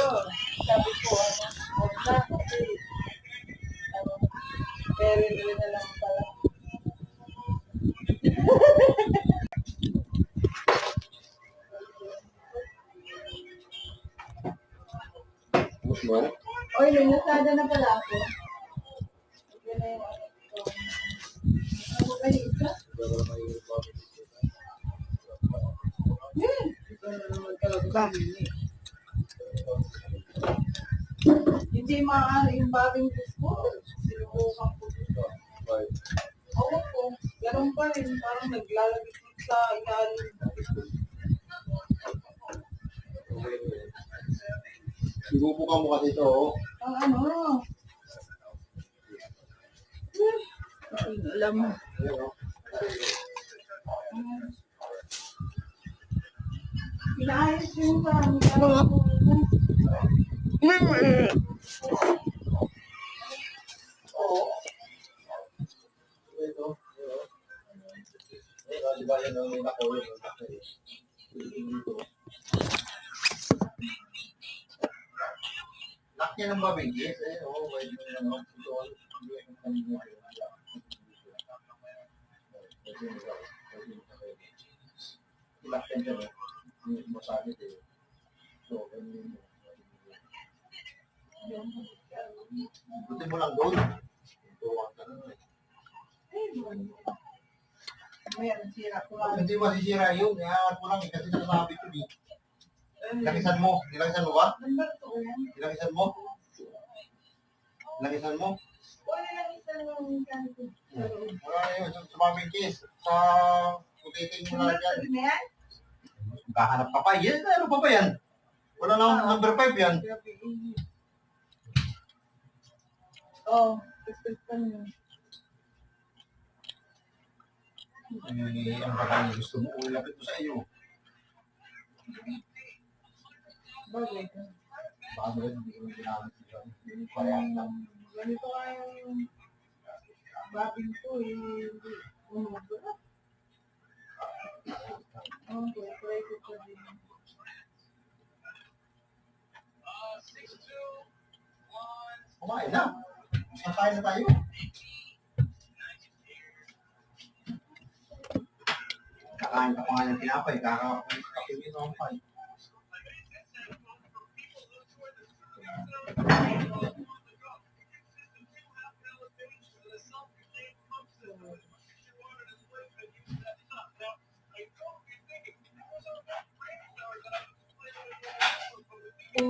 Sabi ko, huwag na kasi, very na lang pala. Oy, may nasada na pala ako. Yan na yung ano ko. Ano ba yung isa? Hindi maaari yung baging gusto. Sinubukan ko dito. Oo po. Ganun pa rin. Parang naglalagay sa ilalim. Sinubukan mo kasi ito. Ang ano? Alam mo. Pinaayos yung parang Oo. Ito. Di ba yan ang nakuha yung lock niya ng mabigis. Oo, pwede mo yan. Lock yan dyan. Masakit eh. So, buti mo lang doon. Tuwag ka na. Mayroon sira ko lang. Hindi masisira yun. Kaya ko lang eh. Kasi nasabi ko eh. Lakisan mo. Nilakisan mo ba? Number 2 yan. Nilakisan mo? Nilakisan mo? Wala lang isa ng kanto. Wala yun. Sa mabigis. Sa putitin mo na dyan. Number 2 yan? Kahanap ka pa. Yan, ano pa ba yan? Wala lang number 5 yan. Oh, expect pa niyo. Ang kakanya gusto mo, ulapit ko sa iyo. Bagay ka. Bagay, hindi ko ginamit siya. Kaya lang. Ganito nga yung babing ko eh. Umubo. Okay, try ko pa din. Kumain na. Kakain na tayo. Kakain ka pa nga ng tinapay. Kakain ka pa ng tinapay.